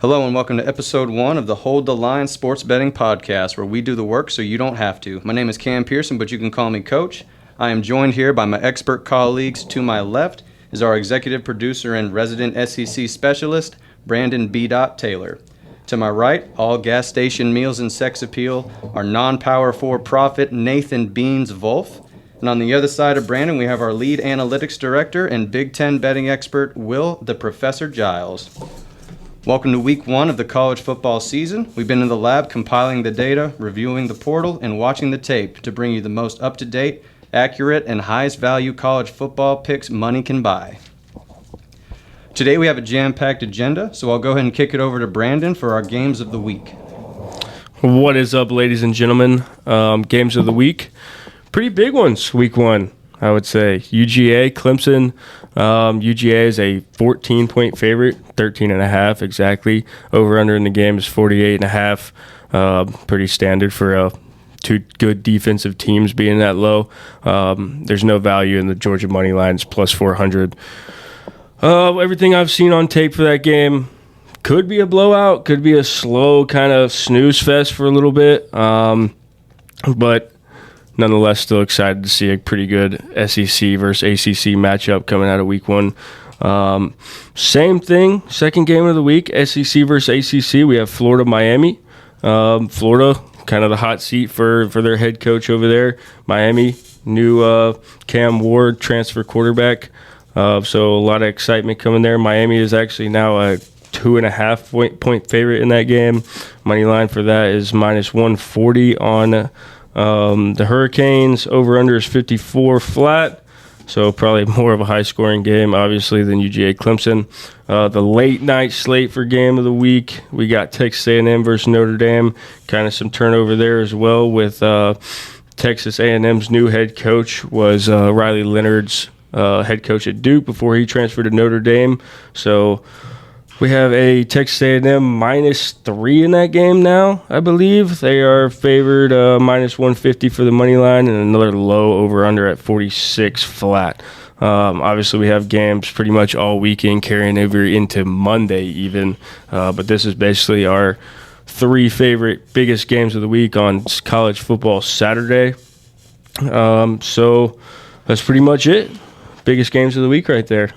Hello and welcome to episode 1 of the Hold the Line Sports Betting Podcast, where we do the work so you don't have to. My name is Cam Pearson, but you can call me Coach. I am joined here by my expert colleagues. To my left is our executive producer and resident SEC specialist, Brandon B. Taylor. To my right, all gas station meals and sex appeal, our non-power for-profit Nathan Beans Wolf. And on the other side of Brandon, we have our lead analytics director and Big Ten betting expert, Will the Professor Giles. Welcome to week 1 of the college football season. We've been in the lab compiling the data, reviewing the portal, and watching the tape to bring you the most up-to-date, accurate, and highest value college football picks money can buy. Today we have a jam-packed agenda, so I'll go ahead and kick it over to Brandon for our games of the week. What is up, ladies and gentlemen? Games of the week. Pretty big ones, week 1, I would say. UGA, Clemson. UGA is a 14-point favorite, 13.5 exactly. Over-under in the game is 48.5. Pretty standard for two good defensive teams being that low. There's no value in the Georgia money lines, plus 400. Everything I've seen on tape for that game could be a blowout, could be a slow kind of snooze fest for a little bit. But nonetheless, still excited to see a pretty good SEC versus ACC matchup coming out of week 1. Same thing, second game of the week, SEC versus ACC. We have Florida-Miami. Florida, kind of the hot seat for their head coach over there. Miami, new Cam Ward transfer quarterback. So a lot of excitement coming there. Miami is actually now a 2.5 point favorite in that game. Money line for that is minus 140 on the Hurricanes. Over-under is 54 flat, so probably more of a high-scoring game, obviously, than UGA Clemson. The late-night slate for game of the week, we got Texas A&M versus Notre Dame. Kind of some turnover there as well with Texas A&M's new head coach was Riley Leonard's head coach at Duke before he transferred to Notre Dame. So we have a Texas A&M minus 3 in that game now, I believe. They are favored minus 150 for the money line and another low over-under at 46 flat. Obviously, we have games pretty much all weekend carrying over into Monday even. But this is basically our 3 favorite biggest games of the week on college football Saturday. So that's pretty much it. Biggest games of the week right there.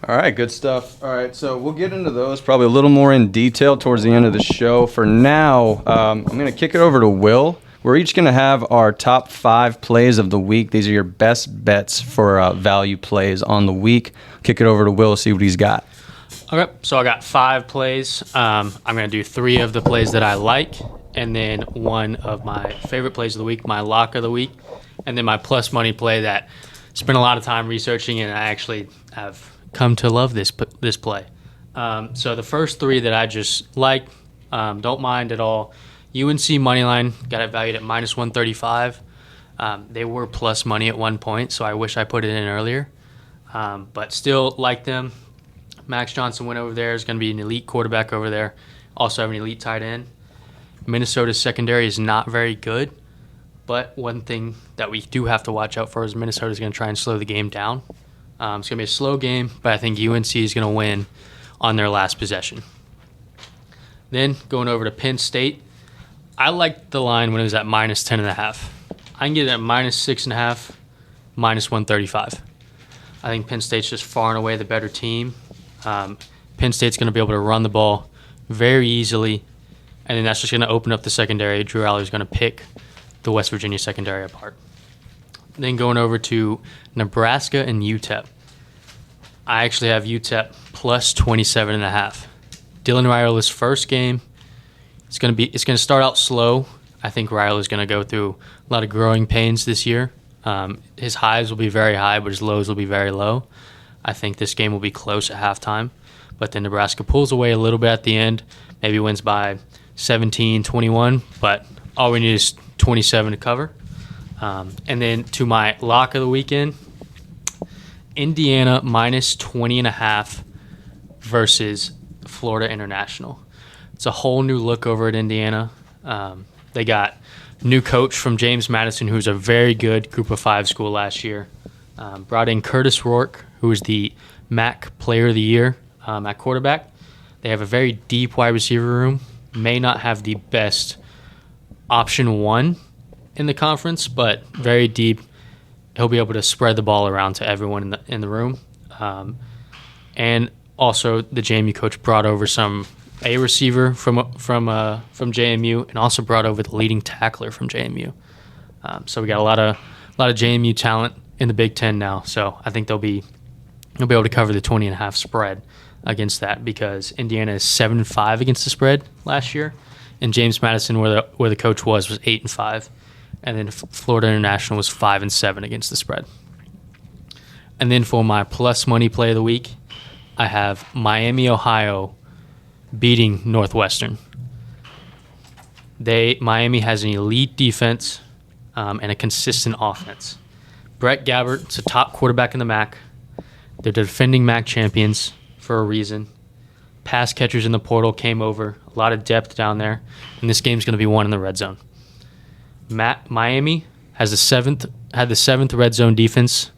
All right, good stuff. All right, so we'll get into those probably a little more in detail towards the end of the show. For now, I'm going to kick it over to Will. We're each going to have our top 5 plays of the week. These are your best bets for value plays on the week. Kick it over to Will, see what he's got. Okay, so I got 5 plays. I'm going to do 3 of the plays that I like, and then 1 of my favorite plays of the week, my lock of the week, and then my plus money play that I spent a lot of time researching, and I actually have come to love this play. So the first 3 that I just like, don't mind at all. UNC moneyline, got it valued at minus 135. They were plus money at one point, so I wish I put it in earlier. But still like them. Max Johnson went over there. Is going to be an elite quarterback over there. Also have an elite tight end. Minnesota's secondary is not very good, but one thing that we do have to watch out for is Minnesota's going to try and slow the game down. It's going to be a slow game, but I think UNC is going to win on their last possession. Then going over to Penn State, I liked the line when it was at minus 10.5. I can get it at minus 6.5, minus 135. I think Penn State's just far and away the better team. Penn State's going to be able to run the ball very easily, and then that's just going to open up the secondary. Drew Aller's going to pick the West Virginia secondary apart. Then going over to Nebraska and UTEP. I actually have UTEP plus 27.5. Dylan Raiola's first game. It's going to start out slow. I think Raiola is going to go through a lot of growing pains this year. His highs will be very high, but his lows will be very low. I think this game will be close at halftime, but then Nebraska pulls away a little bit at the end. Maybe wins by 17-21, but all we need is 27 to cover. And then to my lock of the weekend, Indiana minus 20.5 versus Florida International. It's a whole new look over at Indiana. They got new coach from James Madison, who's a very good Group of 5 school last year. Brought in Curtis Rourke, who was the MAC Player of the Year at quarterback. They have a very deep wide receiver room. May not have the best option one in the conference, but very deep. He'll be able to spread the ball around to everyone in the room. And also, the JMU coach brought over a receiver from JMU, and also brought over the leading tackler from JMU. So we got a lot of JMU talent in the Big Ten now. So I think they'll be able to cover the 20.5 spread against that, because Indiana is 7-5 against the spread last year, and James Madison, where the coach was 8-5, and then Florida International was 5-7 against the spread. And then for my plus money play of the week, I have Miami, Ohio beating Northwestern. Miami has an elite defense and a consistent offense. Brett Gabbert's a top quarterback in the MAC. They're defending MAC champions for a reason. Pass catchers in the portal came over. A lot of depth down there. And this game's going to be won in the red zone. Miami had the seventh red zone defense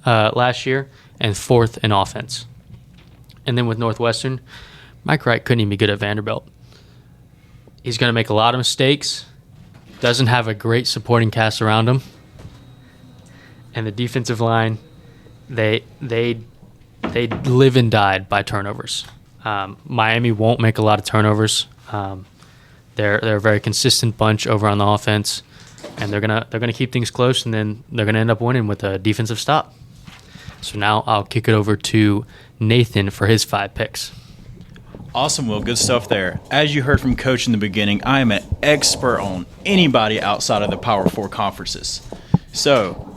last year and 4th in offense. And then with Northwestern, Mike Wright couldn't even be good at Vanderbilt. He's going to make a lot of mistakes. Doesn't have a great supporting cast around him. And the defensive line, they live and died by turnovers. Miami won't make a lot of turnovers. They're a very consistent bunch over on the offense, and they're gonna keep things close, and then they're gonna end up winning with a defensive stop. So now I'll kick it over to Nathan for his 5 picks. Awesome, Will. Good stuff there. As you heard from Coach in the beginning, I am an expert on anybody outside of the Power 4 conferences. So,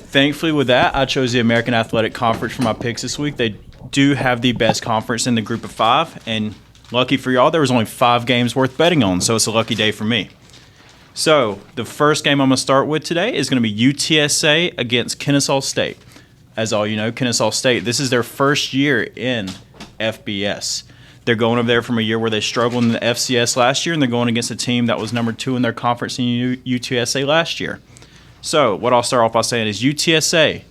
thankfully with that, I chose the American Athletic Conference for my picks this week. They do have the best conference in the group of 5, and lucky for y'all, there was only 5 games worth betting on, so it's a lucky day for me. So, the first game I'm going to start with today is going to be UTSA against Kennesaw State. As all you know, Kennesaw State, this is their first year in FBS. They're going over there from a year where they struggled in the FCS last year, and they're going against a team that was number 2 in their conference in UTSA last year. So what I'll start off by saying is UTSA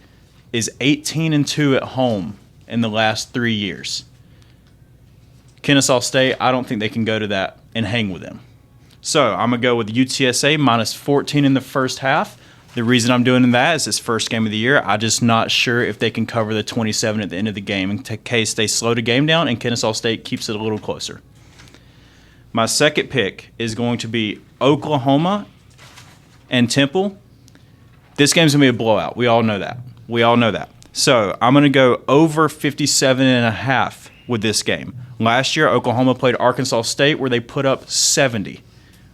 is 18-2 at home in the last 3 years. Kennesaw State, I don't think they can go to that and hang with them. So I'm going to go with UTSA minus 14 in the first half. The reason I'm doing that is this first game of the year. I'm just not sure if they can cover the 27 at the end of the game in case they slow the game down and Kennesaw State keeps it a little closer. My second pick is going to be Oklahoma and Temple. This game's going to be a blowout. We all know that. So I'm going to go over 57.5 with this game. Last year, Oklahoma played Arkansas State where they put up 70.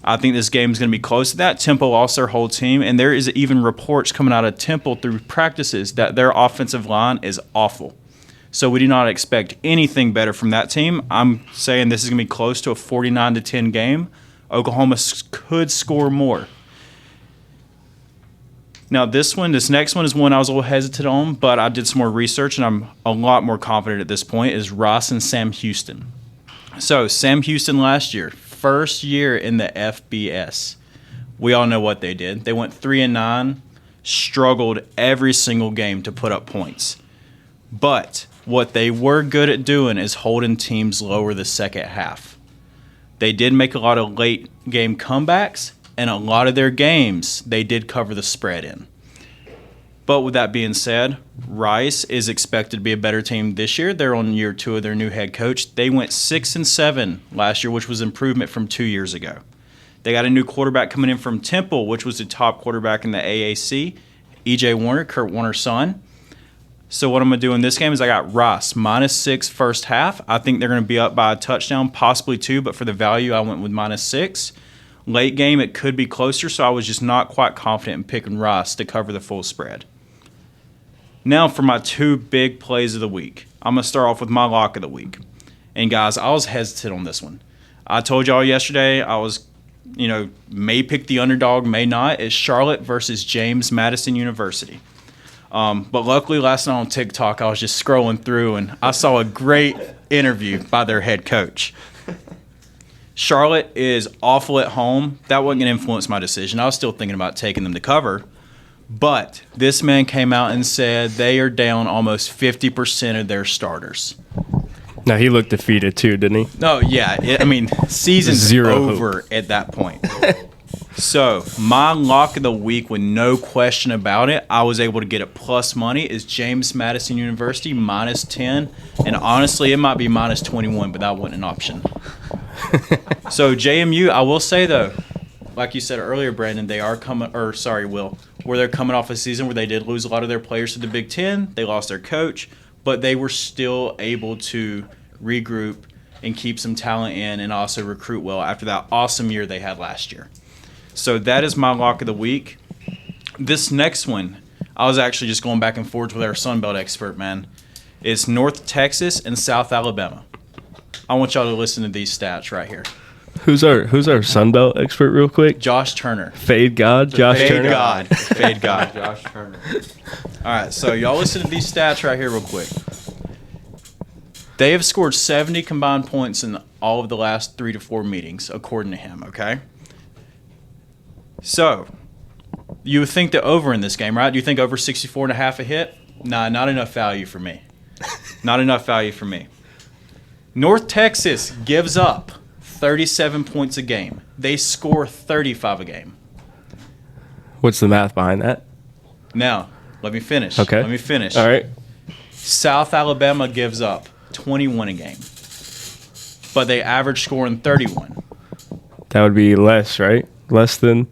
I think this game is going to be close to that. Temple lost their whole team, and there is even reports coming out of Temple through practices that their offensive line is awful. So we do not expect anything better from that team. I'm saying this is going to be close to a 49-10 game. Oklahoma could score more. Now this next one is one I was a little hesitant on, but I did some more research, and I'm a lot more confident at this point, is Ross and Sam Houston. So Sam Houston last year, first year in the FBS. We all know what they did. They went 3-9, struggled every single game to put up points. But what they were good at doing is holding teams lower the second half. They did make a lot of late game comebacks, and a lot of their games they did cover the spread in. But with that being said, Rice is expected to be a better team this year. They're on year 2 of their new head coach. They went 6-7 last year, which was improvement from 2 years ago. They got a new quarterback coming in from Temple, which was the top quarterback in the AAC, E.J. Warner, Kurt Warner's son. So what I'm going to do in this game is I got Rice -6 first half. I think they're going to be up by a touchdown, possibly 2, but for the value, I went with -6. Late game, it could be closer, so I was just not quite confident in picking Rice to cover the full spread. Now for my 2 big plays of the week. I'm going to start off with my lock of the week. And guys, I was hesitant on this one. I told y'all yesterday I was, may pick the underdog, may not. It's Charlotte versus James Madison University. But luckily last night on TikTok, I was just scrolling through and I saw a great interview by their head coach. Charlotte is awful at home. That wasn't going to influence my decision. I was still thinking about taking them to cover. But this man came out and said they are down almost 50% of their starters. Now, he looked defeated too, didn't he? No, yeah. I mean, season's Zero over at that point. So, my lock of the week, with no question about it, I was able to get it plus money, is James Madison University minus 10. And honestly, it might be minus 21, but that wasn't an option. So, JMU, I will say, though, like you said earlier, Brandon, they are coming, or sorry, Will, where they're coming off a season where they did lose a lot of their players to the Big Ten. They lost their coach, but they were still able to regroup and keep some talent in and also recruit well after that awesome year they had last year. So that is my lock of the week. This next one, I was actually just going back and forth with our Sunbelt expert, man. It's North Texas and South Alabama. I want y'all to listen to these stats right here. Who's our Sunbelt expert, real quick? Josh Turner. Fade God, Josh Fade Turner. God. Fade God. Josh Turner. All right, so y'all listen to these stats right here real quick. They have scored 70 combined points in all of the last 3 to 4 meetings, according to him, okay? So, you would think the over in this game, right? Do you think over 64.5 a hit? Nah, not enough value for me. Not enough value for me. North Texas gives up 37 points a game. They score 35 a game. What's the math behind that? Now, let me finish. Okay. Let me finish. All right. South Alabama gives up 21 a game, but they average scoring 31. That would be less, right? Less than.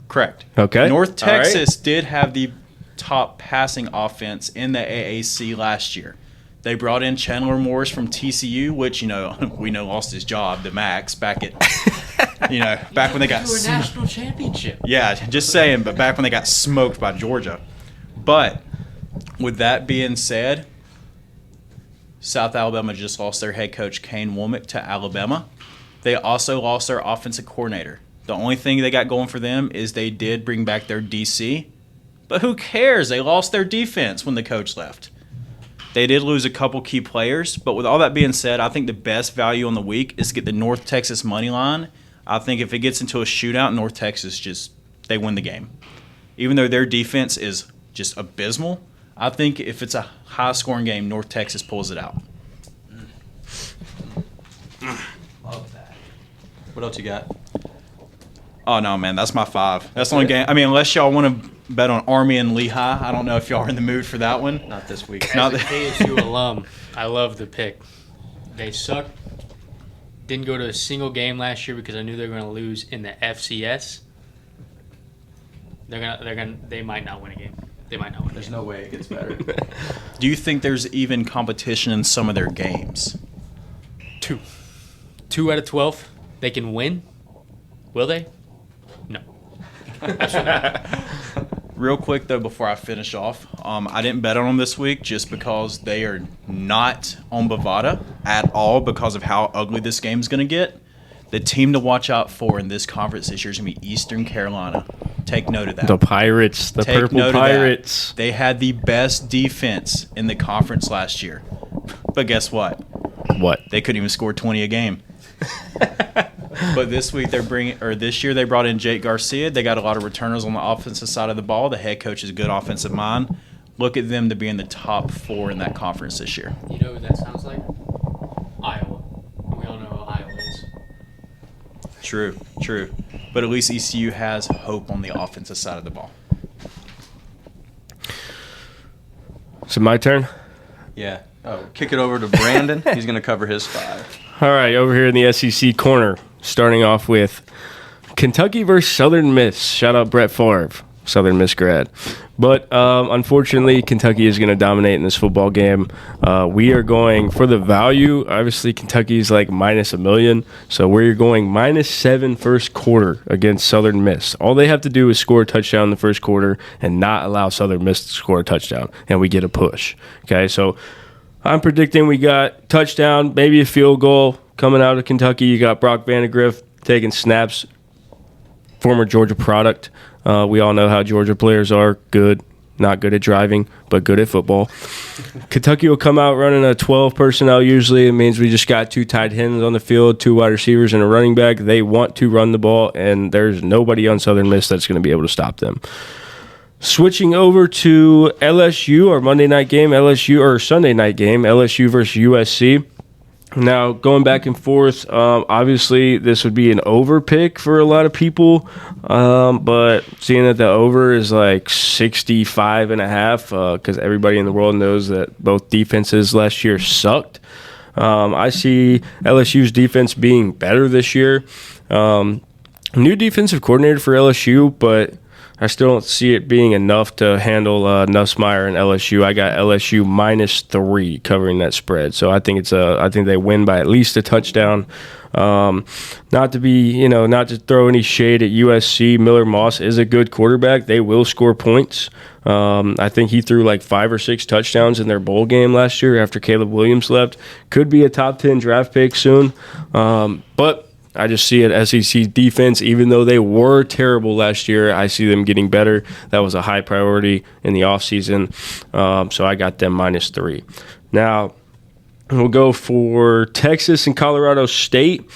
Correct. Okay. North All right. Texas did have the top passing offense in the AAC last year. They brought in Chandler Morris from TCU, which, we know lost his job to Max back at, back when they got To a national championship. Yeah, just saying, but back when they got smoked by Georgia. But with that being said, South Alabama just lost their head coach, Kane Womack, to Alabama. They also lost their offensive coordinator. The only thing they got going for them is they did bring back their DC. But who cares? They lost their defense when the coach left. They did lose a couple key players. But with all that being said, I think the best value on the week is to get the North Texas money line. I think if it gets into a shootout, North Texas they win the game. Even though their defense is just abysmal, I think if it's a high-scoring game, North Texas pulls it out. Love that. What else you got? Oh, no, man, that's my 5. That's the only game. I mean, unless y'all want to bet on Army and Lehigh, I don't know if y'all are in the mood for that one. Not this week. Not As a KSU alum, I love the pick. They suck. Didn't go to a single game last year because I knew they were going to lose in the FCS. They might not win a game. They might not win. There's no way it gets better. Do you think there's even competition in some of their games? 2 out of 12, they can win. Will they? No. Real quick, though, before I finish off, I didn't bet on them this week just because they are not on Bovada at all because of how ugly this game's going to get. The team to watch out for in this conference this year is going to be Eastern Carolina. Take note of that. The Pirates, the Take Purple note of that. Pirates. They had the best defense in the conference last year. But guess what? What? They couldn't even score 20 a game. But this year they brought in Jake Garcia. They got a lot of returners on the offensive side of the ball. The head coach is a good offensive mind. Look at them to be in the top 4 in that conference this year. You know what that sounds like? Iowa. We all know who Iowa is. True. But at least ECU has hope on the offensive side of the ball. So my turn? Yeah. Oh, kick it over to Brandon. He's going to cover his 5. All right, over here in the SEC corner, starting off with Kentucky versus Southern Miss. Shout out Brett Favre, Southern Miss grad. But unfortunately, Kentucky is going to dominate in this football game. We are going for the value. Obviously, Kentucky's like minus $1 million. So we're going -7 first quarter against Southern Miss. All they have to do is score a touchdown in the first quarter and not allow Southern Miss to score a touchdown. And we get a push. Okay, so I'm predicting we got touchdown, maybe a field goal coming out of Kentucky. You got Brock Vandagriff taking snaps, former Georgia product. We all know how Georgia players are good, not good at driving, but good at football. Kentucky will come out running a 12 personnel usually. It means we just got 2 tight ends on the field, 2 wide receivers, and a running back. They want to run the ball, and there's nobody on Southern Miss that's going to be able to stop them. Switching over to LSU, our Monday night game, Sunday night game, LSU versus USC. Now, going back and forth, obviously this would be an over pick for a lot of people, but seeing that the over is like 65.5, because everybody in the world knows that both defenses last year sucked. I see LSU's defense being better this year. New defensive coordinator for LSU, but I still don't see it being enough to handle Nussmeier and LSU. I got LSU -3 covering that spread, so I think I think they win by at least a touchdown. Not to throw any shade at USC. Miller Moss is a good quarterback. They will score points. I think he threw like 5 or 6 touchdowns in their bowl game last year after Caleb Williams left. Could be a top 10 draft pick soon, but I just see an SEC defense, even though they were terrible last year, I see them getting better. That was a high priority in the offseason, so I got them -3. Now, we'll go for Texas and Colorado State.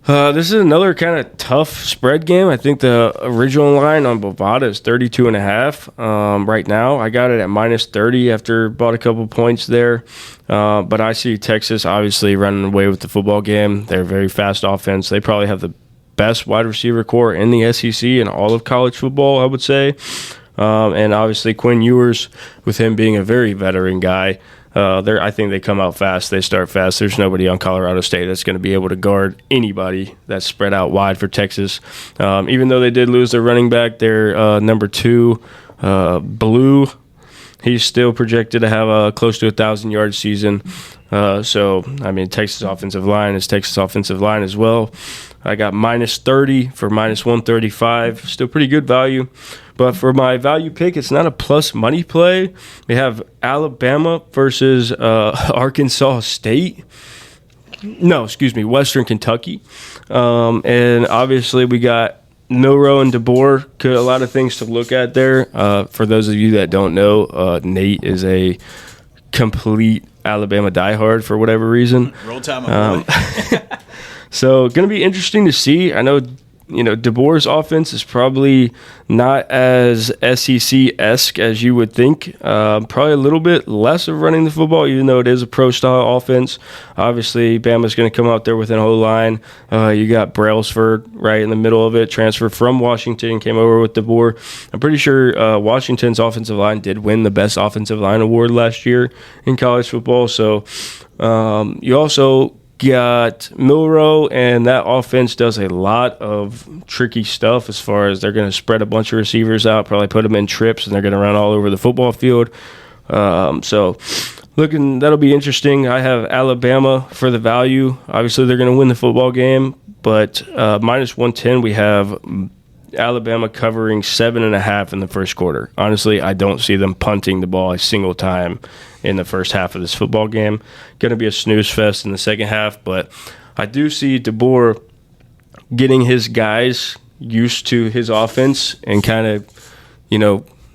This is another kind of tough spread game. I think the original line on Bovada is 32.5 right now. I got it at -30 after bought a couple points there. But I see Texas obviously running away with the football game. They're a very fast offense. They probably have the best wide receiver core in the SEC and all of college football, I would say. And obviously Quinn Ewers, with him being a very veteran guy, I think they come out fast. They start fast. There's nobody on Colorado State that's going to be able to guard anybody that's spread out wide for Texas. Even though they did lose their running back, their number 2, Blue, he's still projected to have a close to 1,000-yard season. So, I mean, Texas offensive line is Texas offensive line as well. I got -30 for -135. Still pretty good value. But for my value pick, it's not a plus money play. We have Alabama versus Arkansas State. No, excuse me, Western Kentucky. And obviously we got Milroe and DeBoer. A lot of things to look at there. For those of you that don't know, Nate is a complete Alabama diehard for whatever reason. Roll time, my boy. So going to be interesting to see. I know, DeBoer's offense is probably not as SEC-esque as you would think. Probably a little bit less of running the football, even though it is a pro-style offense. Obviously, Bama's going to come out there with an O-line. You got Brailsford right in the middle of it, transferred from Washington, came over with DeBoer. I'm pretty sure Washington's offensive line did win the Best Offensive Line Award last year in college football. So you also got Milroe, and that offense does a lot of tricky stuff as far as they're going to spread a bunch of receivers out, probably put them in trips, and they're going to run all over the football field. So that'll be interesting. I have Alabama for the value. Obviously, they're going to win the football game, but -110, we have Alabama covering 7.5 in the first quarter. Honestly, I don't see them punting the ball a single time in the first half of this football game. Going to be a snooze fest in the second half, but I do see DeBoer getting his guys used to his offense and kind of,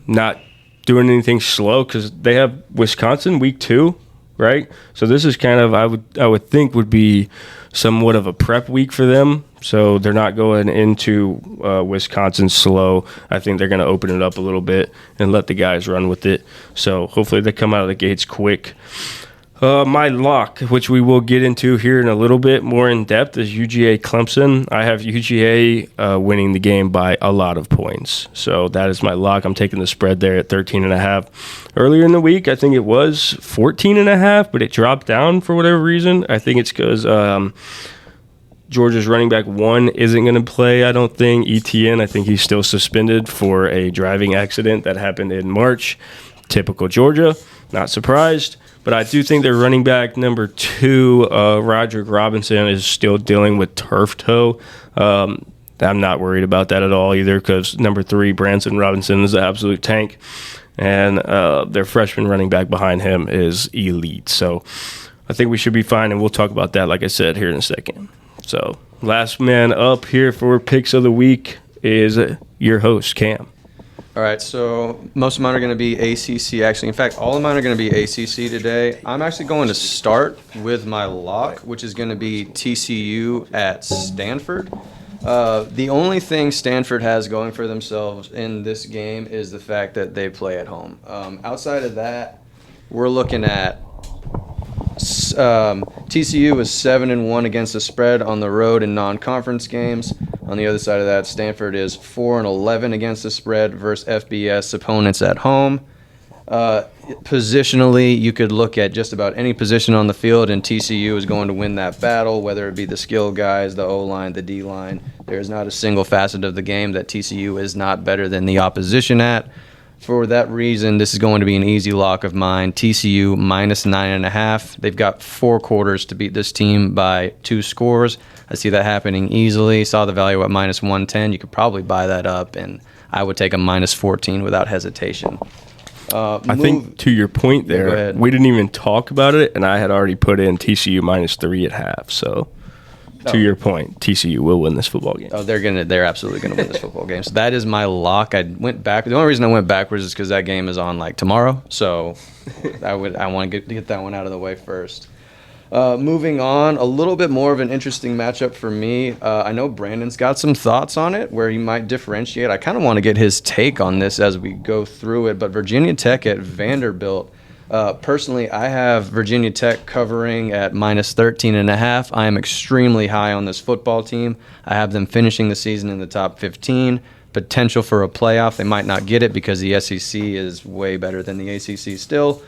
not doing anything slow, because they have Wisconsin week 2, right? So this is kind of, I would think, would be somewhat of a prep week for them. So they're not going into Wisconsin slow. I think they're going to open it up a little bit and let the guys run with it. So hopefully they come out of the gates quick. My lock, which we will get into here in a little bit more in depth, is UGA Clemson. I have UGA winning the game by a lot of points. So that is my lock. I'm taking the spread there at 13.5. Earlier in the week, I think it was 14.5, but it dropped down for whatever reason. I think it's because Georgia's running back 1 isn't going to play, I don't think. ETN, I think he's still suspended for a driving accident that happened in March. Typical Georgia. Not surprised. But I do think their running back number 2, Roderick Robinson, is still dealing with turf toe. I'm not worried about that at all either, because number 3, Branson Robinson, is an absolute tank. And their freshman running back behind him is elite. So I think we should be fine, and we'll talk about that, like I said, here in a second. So last man up here for picks of the week is your host, Cam. All right, so most of mine are going to be ACC, actually. In fact, all of mine are going to be ACC today. I'm actually going to start with my lock, which is going to be TCU at Stanford. The only thing Stanford has going for themselves in this game is the fact that they play at home. Outside of that, we're looking at TCU is 7-1 against the spread on the road in non-conference games. On the other side of that, Stanford is 4-11 against the spread versus FBS opponents at home. Positionally, you could look at just about any position on the field, and TCU is going to win that battle, whether it be the skill guys, the O-line, the D-line. There is not a single facet of the game that TCU is not better than the opposition at. For that reason, this is going to be an easy lock of mine. TCU minus 9.5. They've got 4 quarters to beat this team by 2 scores. I see that happening easily. Saw the value at minus 110. You could probably buy that up, and I would take a minus 14 without hesitation. I think to your point Go there, ahead. we didn't even talk about it, and I had already put in TCU minus 3 at half. So, to your point, TCU will win this football game. Oh, they're absolutely gonna win this football game. So that is my lock. I went back. The only reason I went backwards is because that game is on like tomorrow. So I want to get that one out of the way first. Moving on, a little bit more of an interesting matchup for me. I know Brandon's got some thoughts on it where he might differentiate. I kind of want to get his take on this as we go through it. But Virginia Tech at Vanderbilt. Personally, I have Virginia Tech covering at minus 13.5. I am extremely high on this football team. I have them finishing the season in the top 15. Potential for a playoff. They might not get it because the SEC is way better than the ACC still.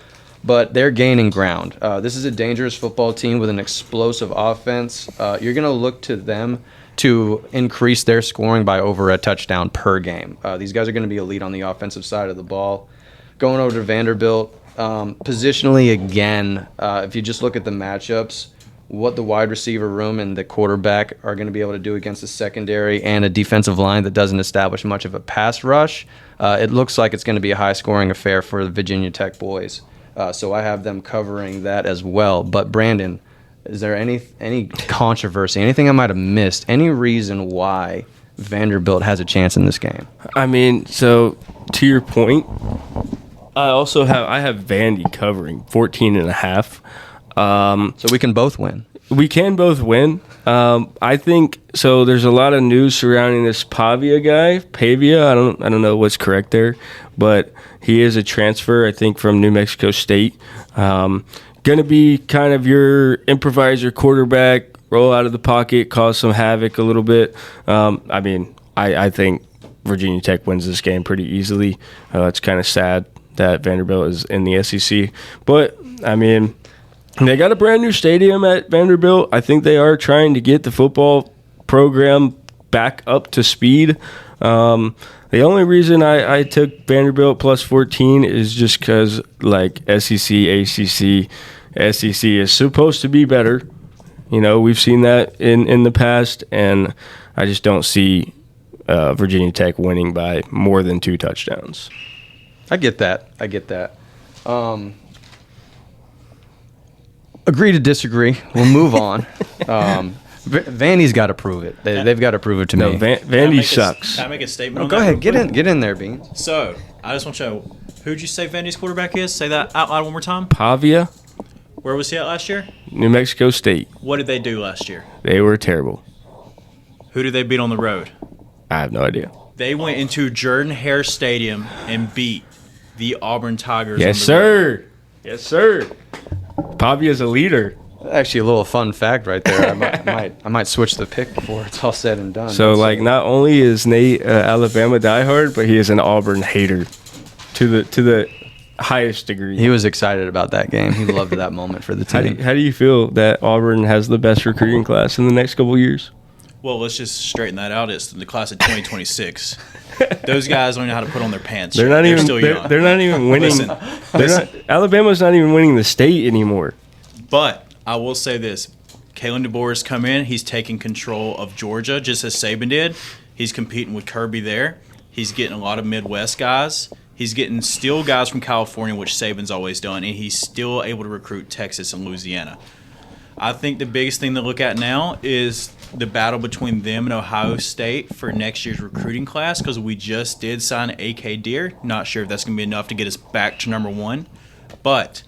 But they're gaining ground. This is a dangerous football team with an explosive offense. You're going to look to them to increase their scoring by over a touchdown per game. These guys are going to be elite on the offensive side of the ball. Going over to Vanderbilt, positionally again, if you just look at the matchups, what the wide receiver room and the quarterback are going to be able to do against a secondary and a defensive line that doesn't establish much of a pass rush, it looks like it's going to be a high-scoring affair for the Virginia Tech boys. So I have them covering that as well. But Brandon, is there any controversy, anything I might have missed, any reason why Vanderbilt has a chance in this game? I mean, so to your point, I have Vandy covering 14.5. So we can both win. We can both win. I think so. There's a lot of news surrounding this Pavia. I don't know what's correct there, but he is a transfer, I think, from New Mexico State. Going to be kind of your improviser quarterback, roll out of the pocket, cause some havoc a little bit. I think Virginia Tech wins this game pretty easily. It's kind of sad that Vanderbilt is in the SEC, but I mean, they got a brand new stadium at Vanderbilt. I think they are trying to get the football program back up to speed. The only reason I took Vanderbilt plus 14 is just because, like, SEC, ACC, SEC is supposed to be better. You know, we've seen that in the past, and I just don't see Virginia Tech winning by more than 2 touchdowns. I get that. Agree to disagree. We'll move on. Vandy's got to prove it. They've got to prove it to No, me. Vandy sucks. Can I make a statement on Go that ahead. real quick? Get in there, Beans. So, I just want to know, who'd you say Vandy's quarterback is? Say that out loud one more time. Pavia, Where was he at last year? New Mexico State. What did they do last year? They were terrible. Who did they beat on the road? I have no idea. They went into Jordan-Hare Stadium and beat the Auburn Tigers. Yes, on the road. sir. Yes, sir. Pavia's a leader. Actually, a little fun fact right there. I might switch the pick before it's all said and done. So, like, not only is Nate Alabama diehard, but he is an Auburn hater to the highest degree. He was excited about that game. He loved that moment for the team. How do you feel that Auburn has the best recruiting class in the next couple years? Well, let's just straighten that out. It's the class of 2026. Those guys don't know how to put on their pants. They're not even. still young. They're not even winning. Listen. Alabama's not even winning the state anymore. But I will say this. Kalen DeBoer has come in. He's taking control of Georgia, just as Saban did. He's competing with Kirby there. He's getting a lot of Midwest guys. He's getting still guys from California, which Saban's always done, and he's still able to recruit Texas and Louisiana. I think the biggest thing to look at now is the battle between them and Ohio State for next year's recruiting class, because we just did sign A.K. Deer. Not sure if that's going to be enough to get us back to number 1. But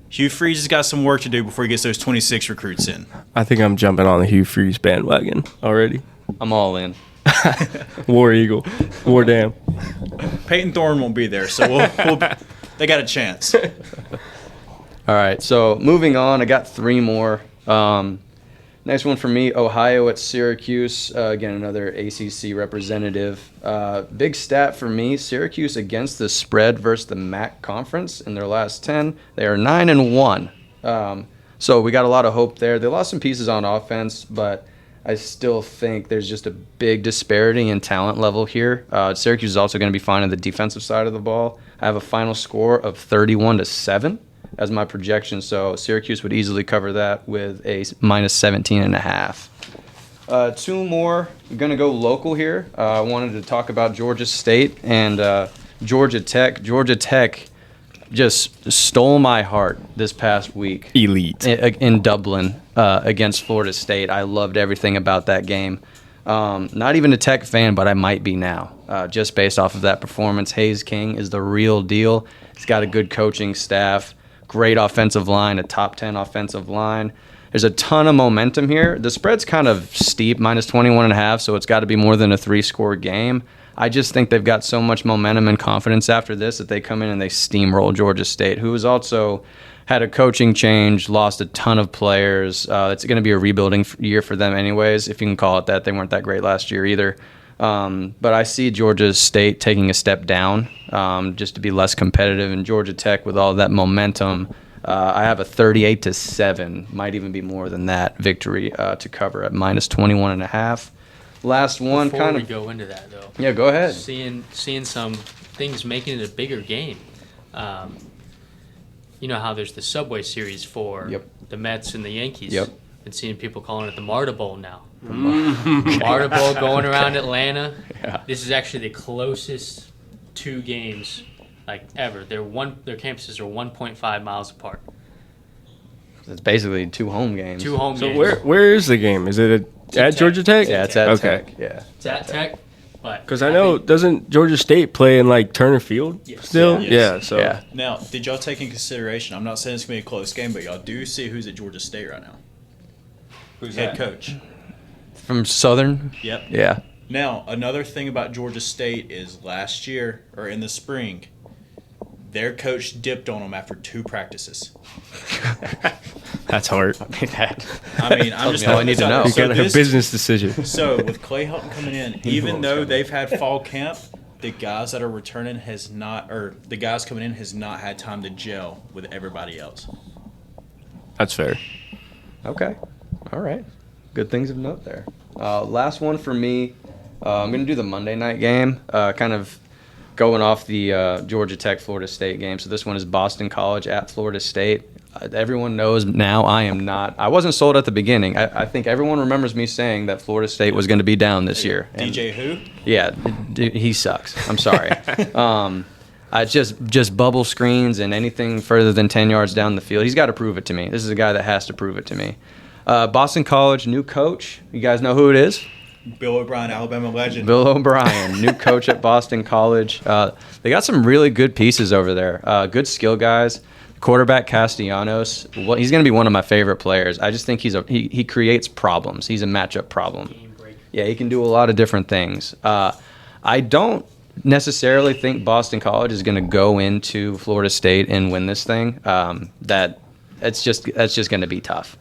Hugh Freeze has got some work to do before he gets those 26 recruits in. I think I'm jumping on the Hugh Freeze bandwagon already. I'm all in. War Eagle. War Dam. Peyton Thorne won't be there, so they got a chance. All right, so moving on, I got three more. Next one for me, Ohio at Syracuse. Again, another ACC representative. Big stat for me, Syracuse against the spread versus the MAC conference in their last 10. They are 9-1. So we got a lot of hope there. They lost some pieces on offense, but I still think there's just a big disparity in talent level here. Syracuse is also going to be fine on the defensive side of the ball. I have a final score of 31-7 as my projection, so Syracuse would easily cover that with a minus 17.5. Two more. I'm going to go local here. I wanted to talk about Georgia State and Georgia Tech. Georgia Tech just stole my heart this past week. Elite. In Dublin against Florida State. I loved everything about that game. Not even a Tech fan, but I might be now, just based off of that performance. Hayes King is the real deal. He's got a good coaching staff, great offensive line, a top 10 offensive line. There's a ton of momentum here. The spread's kind of steep, minus 21.5, so it's got to be more than a 3-score game. I just think they've got so much momentum and confidence after this that they come in and they steamroll Georgia State, who has also had a coaching change, lost a ton of players. It's going to be a rebuilding year for them anyways, if you can call it that. They weren't that great last year either. But I see Georgia State taking a step down just to be less competitive. And Georgia Tech, with all that momentum, I have a 38-7, might even be more than that, victory to cover at minus 21.5. Last one, Before kind we of. go into that, though. Yeah, go ahead. Seeing some things making it a bigger game. You know how there's the Subway Series for Yep. the Mets and the Yankees. Yep. Been seeing people calling it the Marta Bowl now. Marta Bowl going around Atlanta. Yeah. This is actually the closest two games like ever. Their campuses are 1.5 miles apart. It's basically two home games. Two home So games. where is the game? Is it at Tech. Georgia Tech? Yeah, it's at Okay. Tech. Yeah. It's at Tech, but Because I know, doesn't Georgia State play in like Turner Field Yes. still? Yeah. Yeah. So Yeah. Now, did y'all take in consideration? I'm not saying it's gonna be a close game, but y'all do see who's at Georgia State right now. Who's Head coach. From Southern? Yep. Yeah. Now, another thing about Georgia State is last year or in the spring, their coach dipped on them after 2 practices. that's hard. I mean, I'm just me all I need to know. You So got a this- business decision. So with Clay Helton coming in, even though they've had fall camp, the guys that are returning the guys coming in has not had time to gel with everybody else. That's fair. Okay. All right. Good things of note there. Last one for me. I'm going to do the Monday night game, kind of going off the Georgia Tech Florida State game. So this one is Boston College at Florida State. Everyone knows now I wasn't sold at the beginning. I think everyone remembers me saying that Florida State was going to be down this year. And DJ who? yeah, dude, he sucks. I'm sorry. I just bubble screens and anything further than 10 yards down the field. He's got to prove it to me. This is a guy that has to prove it to me. Boston College, new coach. You guys know who it is? Bill O'Brien, Alabama legend. Bill O'Brien, new coach at Boston College. They got some really good pieces over there. Good skill guys. Quarterback Castellanos. Well, he's going to be one of my favorite players. I just think he creates problems. He's a matchup problem. game breaker. Yeah, he can do a lot of different things. I don't necessarily think Boston College is going to go into Florida State and win this thing. That's just going to be tough.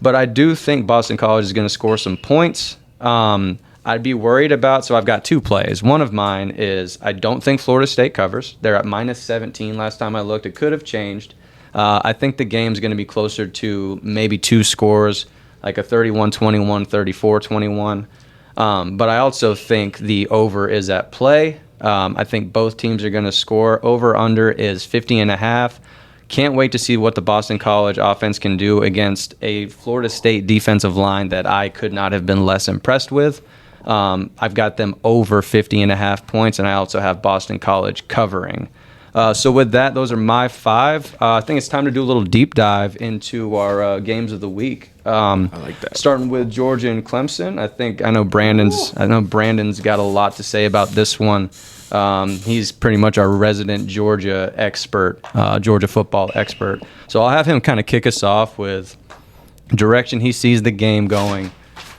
But I do think Boston College is going to score some points. I'd be worried about, so I've got 2 plays. One of mine is I don't think Florida State covers. They're at minus 17 last time I looked. It could have changed. I think the game's going to be closer to maybe 2 scores, like a 31-21, 34-21. But I also think the over is at play. I think both teams are going to score. Over-under is 50.5. Can't wait to see what the Boston College offense can do against a Florida State defensive line that I could not have been less impressed with. I've got them over 50.5 points, and I also have Boston College covering. So with that, those are my 5. I think it's time to do a little deep dive into our games of the week. I like that. Starting with Georgia and Clemson. I know Brandon's got a lot to say about this one. He's pretty much our resident Georgia expert, Georgia football expert. So I'll have him kind of kick us off with direction he sees the game going.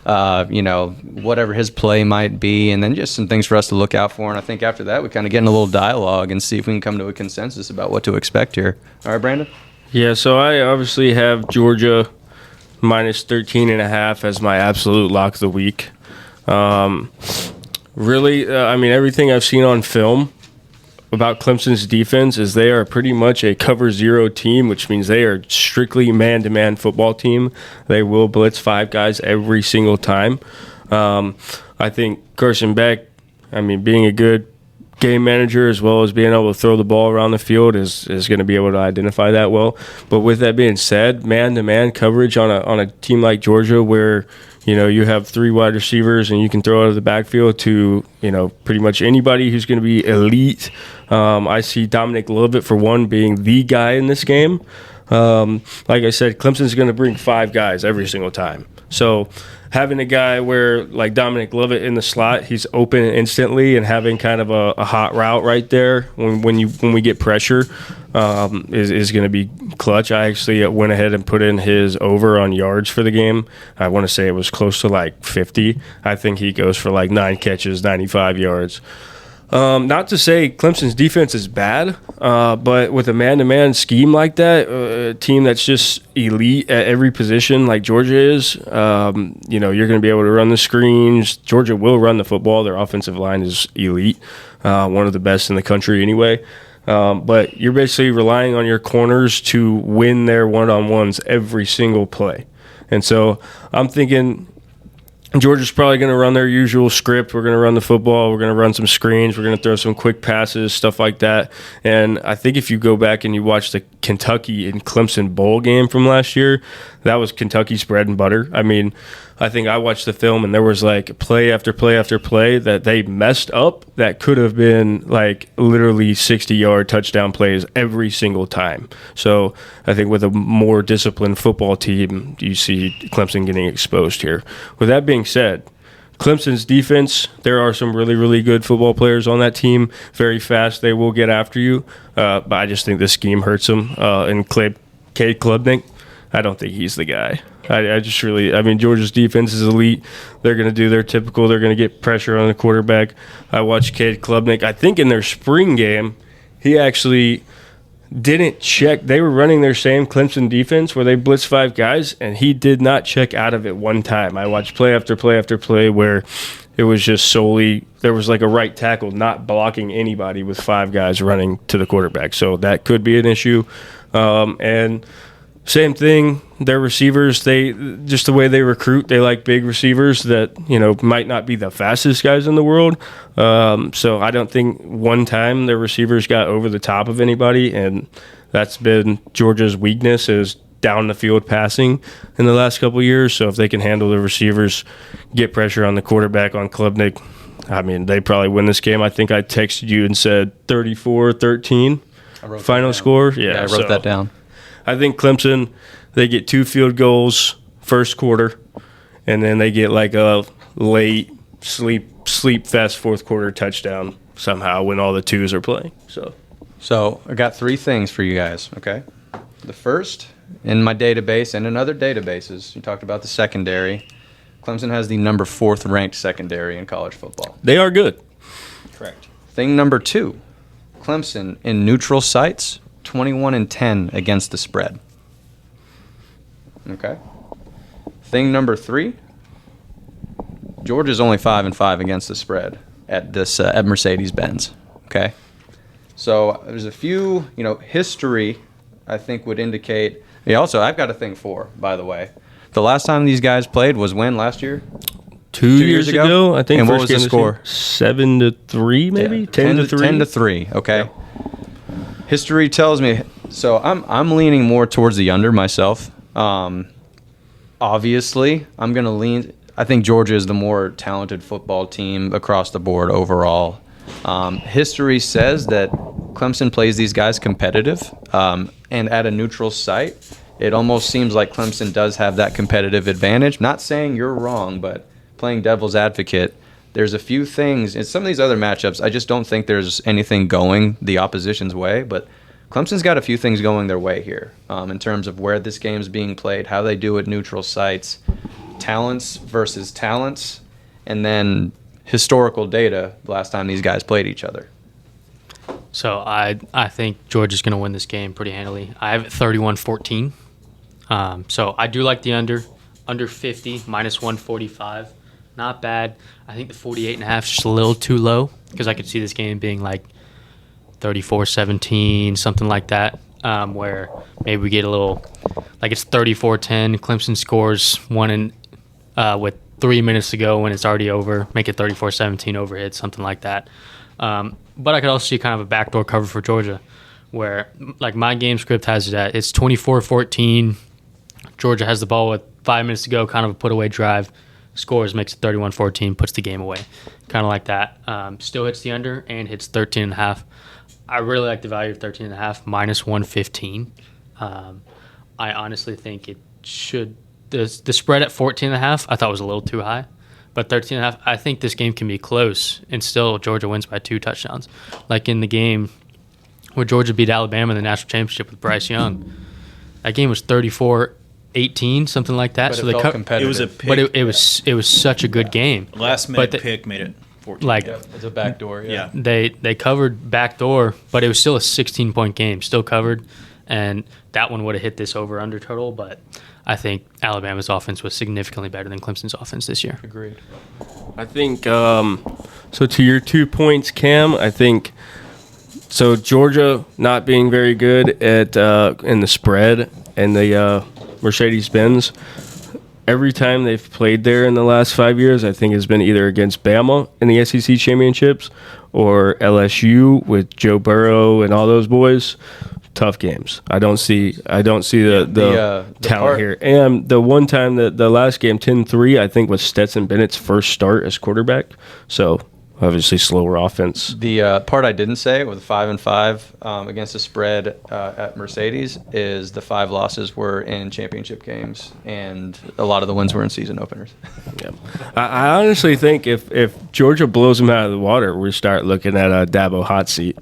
whatever his play might be, and then just some things for us to look out for. And I think after that, we kind of get in a little dialogue and see if we can come to a consensus about what to expect here. All right, Brandon? Yeah, so I obviously have Georgia minus 13.5 as my absolute lock of the week. Everything I've seen on film about Clemson's defense is they are pretty much a cover zero team, which means they are strictly man-to-man football team. They will blitz 5 guys every single time. I think Carson Beck, being a good game manager as well as being able to throw the ball around the field is going to be able to identify that well. But with that being said, man-to-man coverage on a team like Georgia where you have 3 wide receivers and you can throw out of the backfield to pretty much anybody who's going to be elite. I see Dominic Lovett, for one, being the guy in this game. Like I said, Clemson's going to bring 5 guys every single time. So having a guy where, like Dominic Lovett in the slot, he's open instantly, and having kind of a hot route right there when we get pressure is going to be clutch. I actually went ahead and put in his over on yards for the game. I want to say it was close to like 50. I think he goes for like 9 catches, 95 yards. Not to say Clemson's defense is bad, but with a man-to-man scheme like that, a team that's just elite at every position like Georgia is, you're going to be able to run the screens. Georgia will run the football. Their offensive line is elite, one of the best in the country anyway. But you're basically relying on your corners to win their one-on-ones every single play. And so I'm thinking Georgia's probably going to run their usual script. We're going to run the football. We're going to run some screens. We're going to throw some quick passes, stuff like that. And I think if you go back and you watch the Kentucky and Clemson bowl game from last year, that was Kentucky's bread and butter. I think I watched the film and there was like play after play after play that they messed up that could have been like literally 60-yard touchdown plays every single time. So I think with a more disciplined football team, you see Clemson getting exposed here. With that being said, Clemson's defense, there are some really, really good football players on that team. Very fast. They will get after you. But I just think this scheme hurts them. And Cade Klubnik, I don't think he's the guy. Georgia's defense is elite. They're going to do their typical. They're going to get pressure on the quarterback. I watched Cade Klubnik. I think in their spring game, he actually didn't check. They were running their same Clemson defense where they blitzed 5 guys, and he did not check out of it one time. I watched play after play after play where it was just solely there was like a right tackle not blocking anybody with 5 guys running to the quarterback. So that could be an issue. And same thing, their receivers, just the way they recruit, they like big receivers that, might not be the fastest guys in the world. So I don't think one time their receivers got over the top of anybody, and that's been Georgia's weakness is down the field passing in the last couple of years. So if they can handle the receivers, get pressure on the quarterback on Klubnik, they probably win this game. I think I texted you and said 34-13 final score. Yeah, I wrote that down. I think Clemson, they get 2 field goals first quarter, and then they get like a late sleep fast fourth quarter touchdown somehow when all the 2s are playing. So I got 3 things for you guys, okay? The first, in my database and in other databases, you talked about the secondary. Clemson has the number 4th ranked secondary in college football. They are good. Correct. Thing number 2, Clemson in neutral sites, 21-10 against the spread. Okay. Thing number 3, Georgia's only 5-5 against the spread at Mercedes-Benz. Okay. So there's a few, history I think would indicate. Yeah. Also, I've got a thing for, by the way. The last time these guys played was when last year? 2 years ago, I think. And what was the score? 7-3, maybe 10-3. 10-3. Okay. Yep. History tells me. So I'm leaning more towards the under myself. Obviously, I'm going to lean. I think Georgia is the more talented football team across the board overall. History says that Clemson plays these guys competitive, and at a neutral site, it almost seems like Clemson does have that competitive advantage. Not saying you're wrong, but playing devil's advocate, there's a few things in some of these other matchups. I just don't think there's anything going the opposition's way, but Clemson's got a few things going their way here in terms of where this game's being played, how they do it neutral sites. talents versus talents, and then historical data the last time these guys played each other. So I think Georgia's going to win this game pretty handily. I have it 31-14. So I do like the under 50, minus 145. Not bad. I think the 48.5 is just a little too low because I could see this game being like 34-17, something like that, where maybe we get a little, like it's 34-10. Clemson scores with 3 minutes to go when it's already over. Make it 34-17 overhit, something like that. But I could also see kind of a backdoor cover for Georgia, where like my game script has it at it's 24-14. Georgia has the ball with 5 minutes to go, kind of a put away drive. Scores, makes it 31-14, puts the game away. Kind of like that. Still hits the under and hits 13.5. I really like the value of 13.5, minus 115. I honestly think it should. The spread at 14.5, I thought was a little too high. But 13.5, I think this game can be close, and still Georgia wins by 2 touchdowns. Like in the game where Georgia beat Alabama in the national championship with Bryce Young. That game was 34-18, something like that. But so it they felt cut, competitive. It was a pick. but it was such a good game. Last minute But pick made it 14. Like It's a backdoor. yeah. they covered backdoor, but it was still a 16-point game. Still covered, and that one would have hit this over/under total. But I think Alabama's offense was significantly better than Clemson's offense this year. Agreed. I think so. To your 2 points, Cam, I think so. Georgia not being very good at in the spread and the Mercedes-Benz. Every time they've played there in the last 5 years, I think has been either against Bama in the SEC championships or LSU with Joe Burrow and all those boys. Tough games. I don't see the talent part- here. And the one time that the last game 10-3, I think was Stetson Bennett's first start as quarterback. So obviously slower offense. The part I didn't say with 5-5 against the spread at Mercedes is the 5 losses were in championship games, and a lot of the wins were in season openers. Yeah. I honestly think if Georgia blows them out of the water, we start looking at a Dabo hot seat.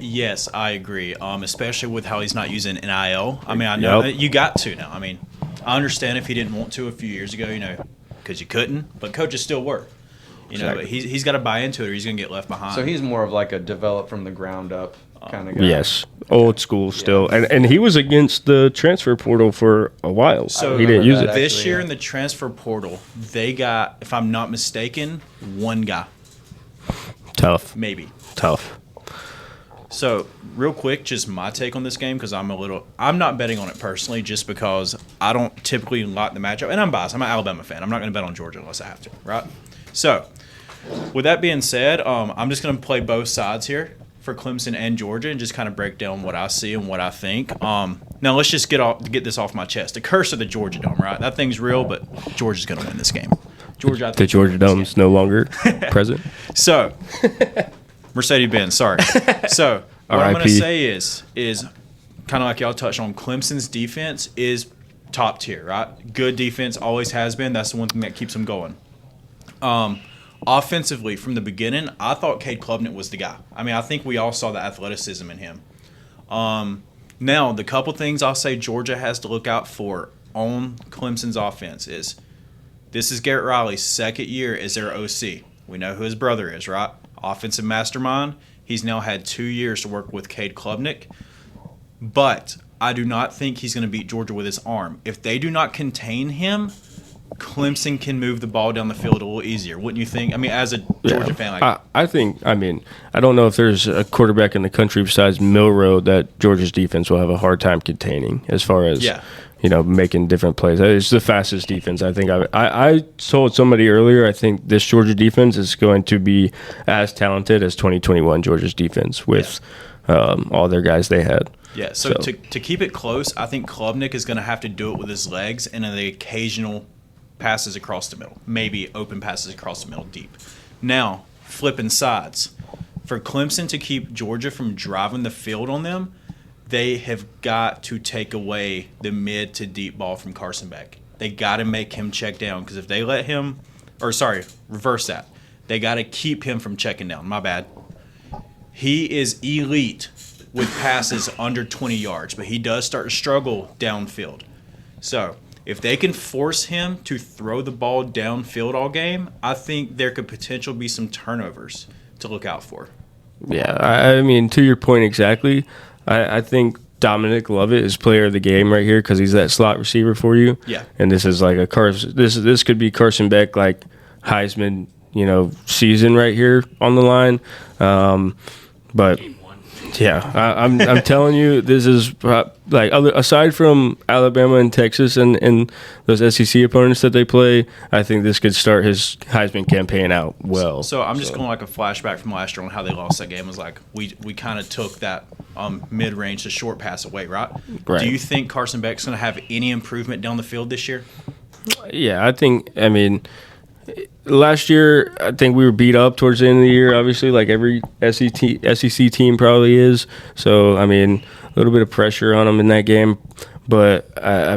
Yes, I agree. Especially with how he's not using NIL. I mean, I know Yep. you got to now. I mean, I understand if he didn't want to a few years ago, because you couldn't, but coaches still were. Exactly. But he's got to buy into it or he's going to get left behind. So he's more of like a develop from the ground up kind of guy. Yes, old school still, and he was against the transfer portal for a while. So He didn't use that it. this actually, year yeah. in the transfer portal, they got, if I'm not mistaken, 1 guy, Tough. maybe. So, real quick, just my take on this game because I'm not betting on it personally just because I don't typically like the matchup. And I'm biased. I'm an Alabama fan. I'm not going to bet on Georgia unless I have to, right? So, with that being said, I'm just going to play both sides here for Clemson and Georgia and just kind of break down what I see and what I think. Now, let's just get this off my chest. The curse of the Georgia Dome, right? That thing's real, but Georgia's going to win this game. Georgia, I think, The Georgia is gonna win Dome's this game. no longer present. So, Mercedes-Benz, sorry. So, what I'm going to RIP. say is kind of like y'all touched on, Clemson's defense is top tier, right? Good defense, always has been. That's the one thing that keeps them going. Offensively, from the beginning, I thought Cade Klubnik was the guy. I mean, I think we all saw the athleticism in him. Now, the couple things I'll say Georgia has to look out for on Clemson's offense is this is Garrett Riley's second year as their OC. We know who his brother is, right? Offensive mastermind. He's now had 2 years to work with Cade Klubnik. But I do not think he's going to beat Georgia with his arm. If they do not contain him, Clemson can move the ball down the field a little easier. Wouldn't you think? I mean, as a Georgia fan, like, I think. I mean, I don't know if there's a quarterback in the country besides Milroe that Georgia's defense will have a hard time containing as far as making different plays. It's the fastest defense. I think. I told somebody earlier. I think this Georgia defense is going to be as talented as 2021 Georgia's defense with all their guys they had. yeah. So to keep it close, I think Klubnik is going to have to do it with his legs and the occasional passes across the middle, maybe open passes across the middle deep. Now, flipping sides. For Clemson to keep Georgia from driving the field on them, they have got to take away the mid to deep ball from Carson Beck. They got to make him check down because if they let him, reverse that. They got to keep him from checking down. My bad. He is elite with passes under 20 yards, but he does start to struggle downfield. So, If they can force him to throw the ball downfield all game, I think there could potentially be some turnovers to look out for. Yeah, I mean, to your point exactly, I think Dominic Lovett is player of the game right here because he's that slot receiver for you. Yeah. And this is like a this could be Carson Beck like Heisman, season right here on the line. But yeah, I'm telling you, this is aside from Alabama and Texas and those SEC opponents that they play, I think this could start his Heisman campaign out well. So I'm just going like a flashback from last year on how they lost that game. It was like we kind of took that mid-range to short pass away, right? Right. Do you think Carson Beck's going to have any improvement down the field this year? Yeah, I mean, last year, I think we were beat up towards the end of the year, obviously, like every SEC team probably is. So, I mean, a little bit of pressure on them in that game. But, I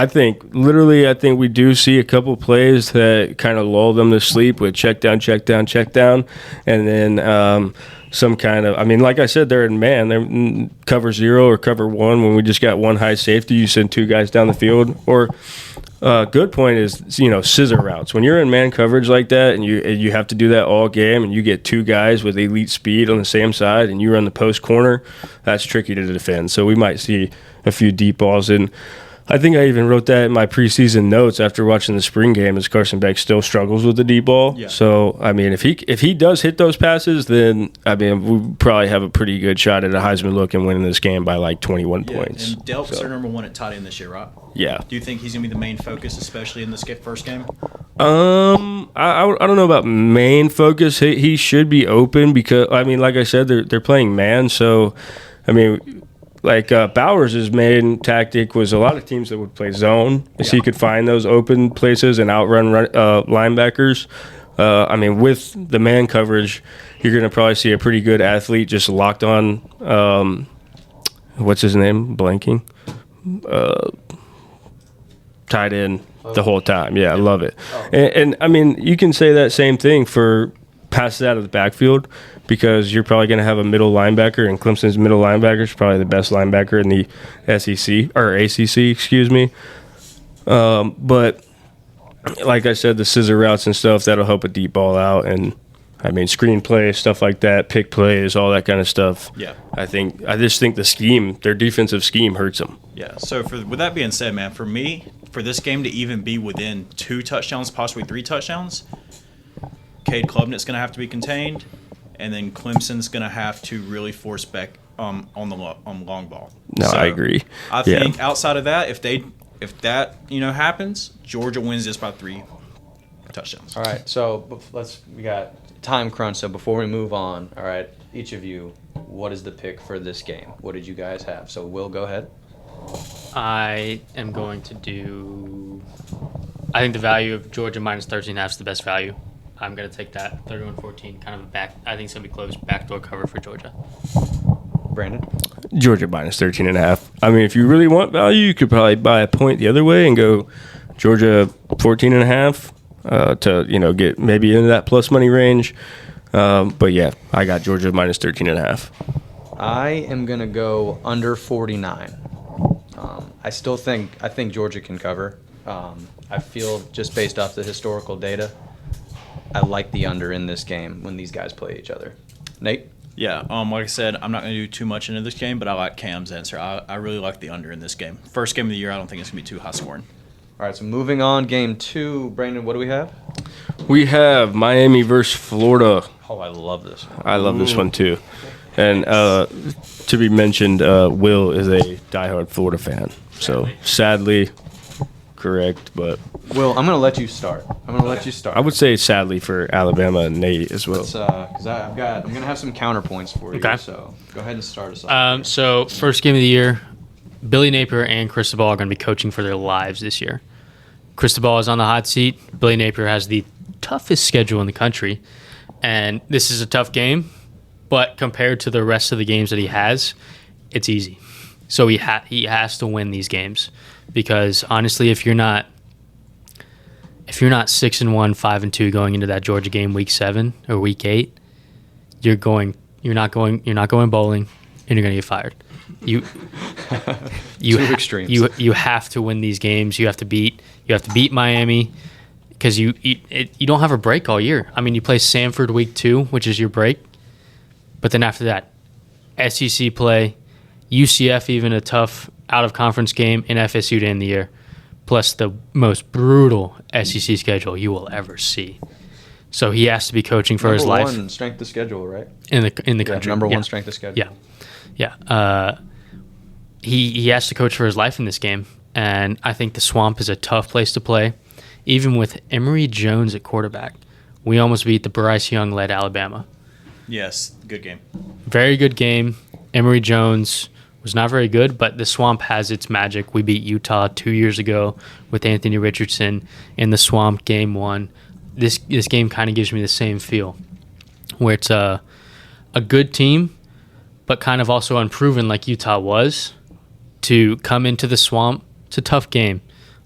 think we do see a couple plays that kind of lull them to sleep with check down. And then some kind of, like I said, they're in man. They're cover 0 or cover 1 when we just got one high safety. You send 2 guys down the field. Or good point is, scissor routes. When you're in man coverage like that and you have to do that all game and you get 2 guys with elite speed on the same side and you run the post corner, that's tricky to defend. So we might see a few deep balls. And I think I even wrote that in my preseason notes after watching the spring game, as Carson Beck still struggles with the deep ball. Yeah. So, if he does hit those passes, then, we probably have a pretty good shot at a Heisman look and winning this game by like 21 points. And Delp's our number 1 at tight end this year, right? Yeah. Do you think he's going to be the main focus, especially in this first game? I don't know about main focus. He should be open because, like I said, they're playing man. So, Bowers' main tactic was a lot of teams that would play zone, so he could find those open places and outrun linebackers. With the man coverage, you're going to probably see a pretty good athlete just locked on. What's his name? Blanking. Tight end the whole time. Yeah, I love it. Oh. And you can say that same thing for passes out of the backfield because you're probably going to have a middle linebacker, and Clemson's middle linebacker is probably the best linebacker in the SEC or ACC, excuse me. But like I said, the scissor routes and stuff, that'll help a deep ball out. And screen plays, stuff like that, pick plays, all that kind of stuff. Yeah. I just think their defensive scheme hurts them. Yeah. So with that being said, man, for me, for this game to even be within 2 touchdowns, possibly 3 touchdowns, Cade Klubnik's going to have to be contained, and then Clemson's going to have to really force Beck on the long ball. No, I agree. I think outside of that, if that happens, Georgia wins this by 3 touchdowns. All right, so we got time crunch. So before we move on, all right, each of you, what is the pick for this game? What did you guys have? So Will, go ahead. I am going to do. I think the value of Georgia minus 13.5 is the best value. I'm going to take that 31-14, kind of a back. I think it's going to be close backdoor cover for Georgia. Brandon? Georgia minus 13.5. If you really want value, you could probably buy a point the other way and go Georgia 14.5 to get maybe into that plus money range. But yeah, I got Georgia minus 13.5. I am going to go under 49. I think Georgia can cover. I feel just based off the historical data, I like the under in this game when these guys play each other. Nate? Yeah, like I said, I'm not going to do too much into this game, but I like Cam's answer. I really like the under in this game. First game of the year, I don't think it's going to be too high scoring. All right, so moving on, game 2. Brandon, what do we have? We have Miami versus Florida. Oh, I love this one. I love this one too. And to be mentioned, Will is a diehard Florida fan. So sadly, correct, but Will, I'm going to let you start. I would say sadly for Alabama and Nate as well. Because I'm going to have some counterpoints for you. Okay. So go ahead and start us off. So first game of the year, Billy Napier and Cristobal are going to be coaching for their lives this year. Cristobal is on the hot seat. Billy Napier has the toughest schedule in the country, and this is a tough game. But compared to the rest of the games that he has, it's easy. So he has to win these games because honestly, if you're not 6-1, 5-2 going into that Georgia game week 7 or week 8, you're not going bowling and you're going to get fired. you Two extremes. You have to win these games. You have to beat Miami because you don't have a break all year. I mean, you play Samford week 2, which is your break, but then after that, SEC play, UCF even a tough out of conference game, and FSU to end the year, plus the most brutal SEC schedule you will ever see. So he has to be coaching for his life. Number one strength of schedule, right? In the country. Number one strength of schedule. Yeah. He has to coach for his life in this game, and I think the Swamp is a tough place to play. Even with Emory Jones at quarterback, we almost beat the Bryce Young-led Alabama. Yes, good game. Very good game. Emory Jones was not very good, but the Swamp has its magic. We beat Utah 2 years ago with Anthony Richardson in the Swamp game 1. This game kind of gives me the same feel, where it's a good team, but kind of also unproven like Utah was, to come into the Swamp. It's a tough game.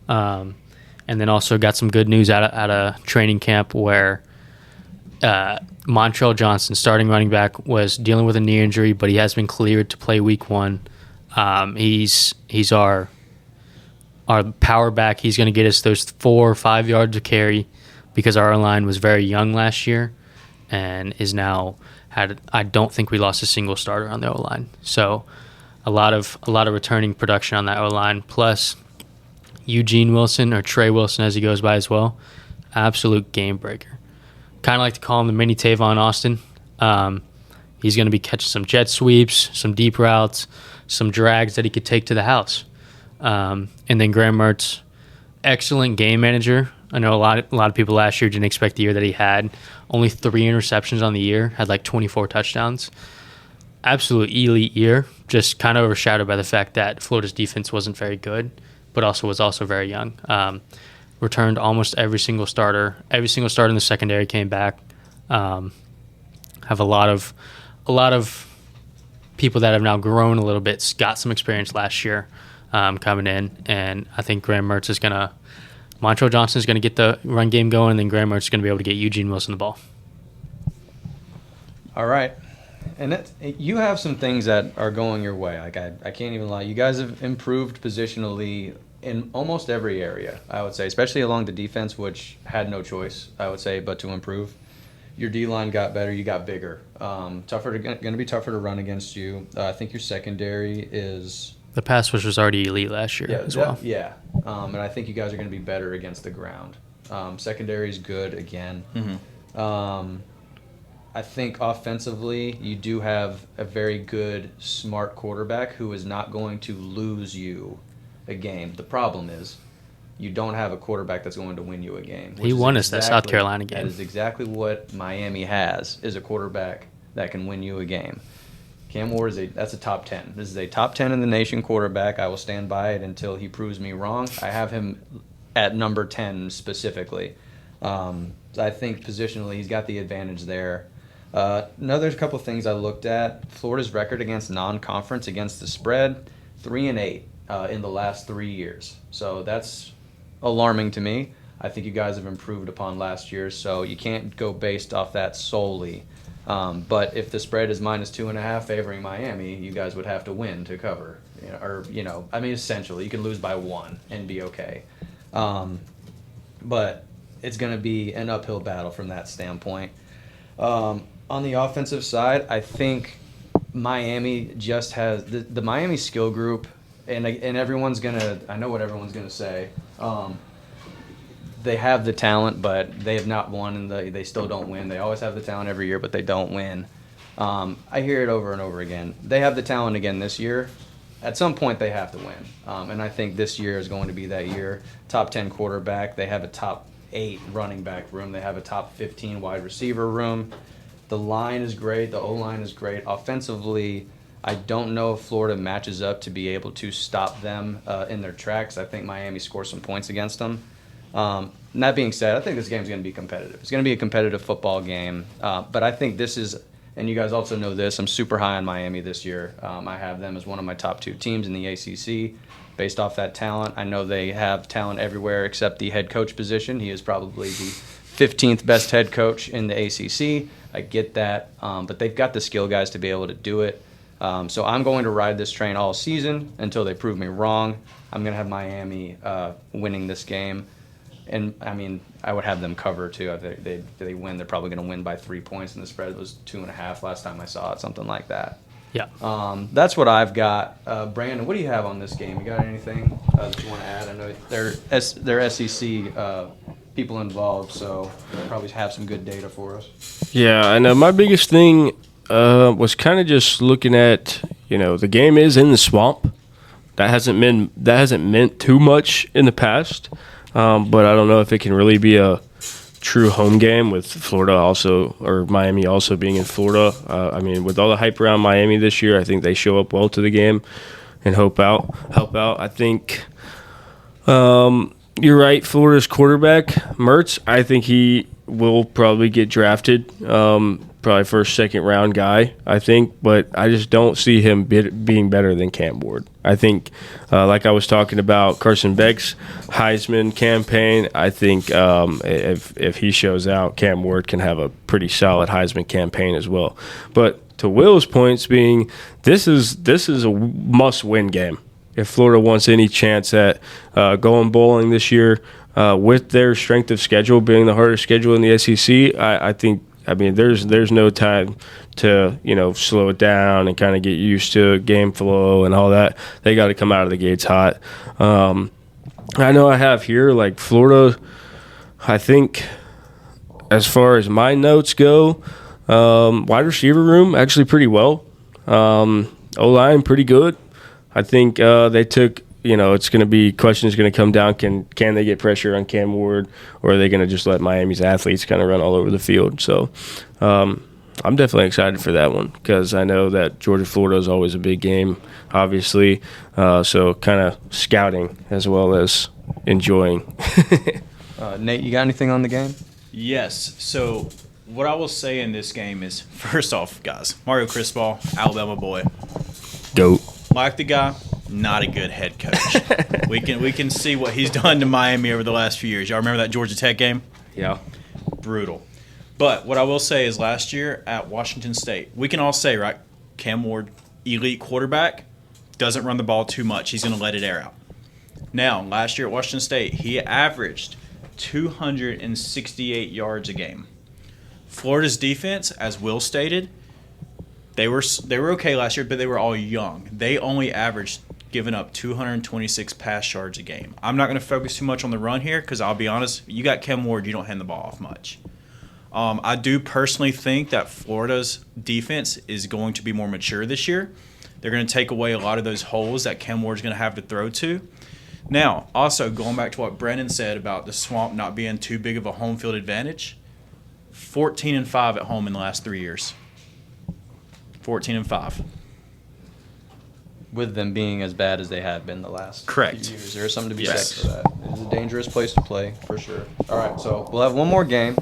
And then also got some good news out of training camp where Montrell Johnson, starting running back, was dealing with a knee injury, but he has been cleared to play week 1. He's our power back. He's going to get us those 4 or 5 yards of carry because our line was very young last year and is now I don't think we lost a single starter on the O-line. So a lot of returning production on that O-line, plus Eugene Wilson, or Trey Wilson as he goes by as well, absolute game breaker. Kind of like to call him the mini Tavon Austin. He's going to be catching some jet sweeps, some deep routes, some drags that he could take to the house. And then Graham Mertz, excellent game manager. I know a lot of people last year didn't expect the year that he had. Only 3 interceptions on the year, had like 24 touchdowns. Absolute elite year, just kind of overshadowed by the fact that Florida's defense wasn't very good, but was also very young. Returned almost every single starter. Every single starter in the secondary came back. Have a lot of people that have now grown a little bit, got some experience last year coming in, and I think Graham Mertz is going to – Montrell Johnson is going to get the run game going, and then Graham Mertz is going to be able to get Eugene Wilson the ball. All right. And you have some things that are going your way. Like I can't even lie. You guys have improved positionally in almost every area, I would say, especially along the defense, which had no choice, I would say, but to improve. Your D-line got better. You got bigger. Going to be tougher to run against you. I think your secondary is... The pass rush was already elite last year as well. Yeah. And I think you guys are going to be better against the ground. Secondary is good again. Mm-hmm. I think offensively, you do have a very good, smart quarterback who is not going to lose you a game. The problem is you don't have a quarterback that's going to win you a game. He won us that South Carolina game. That is exactly what Miami has, is a quarterback that can win you a game. Cam Ward that's a top 10. This is a top 10 in the nation quarterback. I will stand by it until he proves me wrong. I have him at number 10 specifically. I think positionally he's got the advantage there. Another couple of things I looked at. Florida's record against non-conference against the spread, 3-8 in the last 3 years. So that's alarming to me. I think you guys have improved upon last year, so you can't go based off that solely. But if the spread is -2.5 favoring Miami, you guys would have to win to cover. Essentially, you can lose by 1 and be okay. But it's going to be an uphill battle from that standpoint. On the offensive side, I think Miami just has the Miami skill group, and everyone's gonna. I know what everyone's gonna say. They have the talent, but they have not won, and they still don't win. They always have the talent every year, but they don't win. I hear it over and over again. They have the talent again this year. At some point, they have to win, and I think this year is going to be that year. Top 10 quarterback. They have a top 8 running back room. They have a top 15 wide receiver room. The line is great. The O-line is great. Offensively, I don't know if Florida matches up to be able to stop them in their tracks. I think Miami scores some points against them. And that being said, I think this game is going to be competitive. It's going to be a competitive football game. But I think this is, and you guys also know this, I'm super high on Miami this year. I have them as one of my top 2 teams in the ACC based off that talent. I know they have talent everywhere except the head coach position. He is probably the 15th best head coach in the ACC. I get that. But they've got the skill guys to be able to do it. So I'm going to ride this train all season until they prove me wrong. I'm going to have Miami winning this game. And, I mean, I would have them cover, too. If they win, they're probably going to win by 3 points, and the spread was 2.5 last time I saw it, something like that. Yeah. That's what I've got. Brandon, what do you have on this game? You got anything that you want to add? I know they're SEC people involved, so they'll probably have some good data for us. Yeah, I know. My biggest thing was kind of just looking at, the game is in the swamp. That hasn't meant too much in the past, but I don't know if it can really be a true home game with Florida also, or Miami also being in Florida. I mean, with all the hype around Miami this year, I think they show up well to the game and help out. I think you're right. Florida's quarterback, Mertz, I think he will probably get drafted, probably first, second round guy, I think. But I just don't see him being better than Cam Ward. I think, like I was talking about, Carson Beck's Heisman campaign, I think if he shows out, Cam Ward can have a pretty solid Heisman campaign as well. But to Will's points being, this is a must-win game. If Florida wants any chance at going bowling this year, with their strength of schedule being the hardest schedule in the SEC, I think, there's no time to, slow it down and kind of get used to game flow and all that. They got to come out of the gates hot. I know I have here, like, Florida, I think, as far as my notes go, wide receiver room actually pretty well. O-line pretty good. I think they took, it's going to be, question is going to come down, can they get pressure on Cam Ward, or are they going to just let Miami's athletes kind of run all over the field? So I'm definitely excited for that one because I know that Georgia-Florida is always a big game, obviously. So kind of scouting as well as enjoying. Nate, you got anything on the game? Yes. So what I will say in this game is, first off, guys, Mario Cristobal, Alabama boy. Goat. Like the guy, not a good head coach. we can see what he's done to Miami over the last few years. Y'all remember that Georgia Tech game? Yeah. Brutal. But what I will say is last year at Washington State, we can all say, right, Cam Ward, elite quarterback, doesn't run the ball too much. He's going to let it air out. Now, last year at Washington State, he averaged 268 yards a game. Florida's defense, as Will stated, they were okay last year, but they were all young. They only averaged giving up 226 pass yards a game. I'm not going to focus too much on the run here because I'll be honest, you got Cam Ward, you don't hand the ball off much. I do personally think that Florida's defense is going to be more mature this year. They're going to take away a lot of those holes that Cam Ward's going to have to throw to. Now, also going back to what Brennan said about the swamp not being too big of a home field advantage, 14-5 at home in the last 3 years. 14-5. With them being as bad as they have been the last Correct. few years. There's something to be Yes. said for that. It's a dangerous place to play, for sure. All right, so we'll have one more game.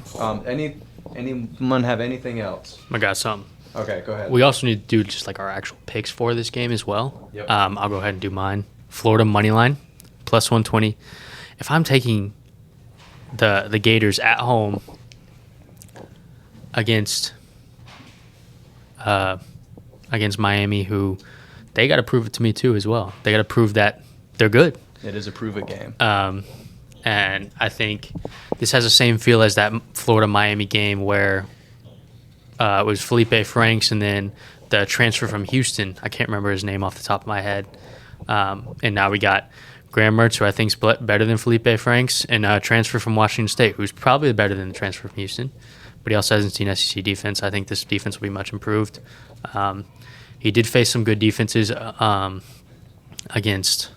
Anyone have anything else? I got something. Okay, go ahead. We also need to do just like our actual picks for this game as well. Yep. I'll go ahead and do mine. Florida money line, plus 120. If I'm taking the Gators at home against Miami, who they got to prove it to me too as well. They got to prove that they're good. It is a prove-it game. And I think this has the same feel as that Florida-Miami game where it was Felipe Franks and then the transfer from Houston. I can't remember his name off the top of my head. And now we got Graham Mertz, who I think is better than Felipe Franks, and a transfer from Washington State, who's probably better than the transfer from Houston. But he also hasn't seen SEC defense. I think this defense will be much improved. He did face some good defenses against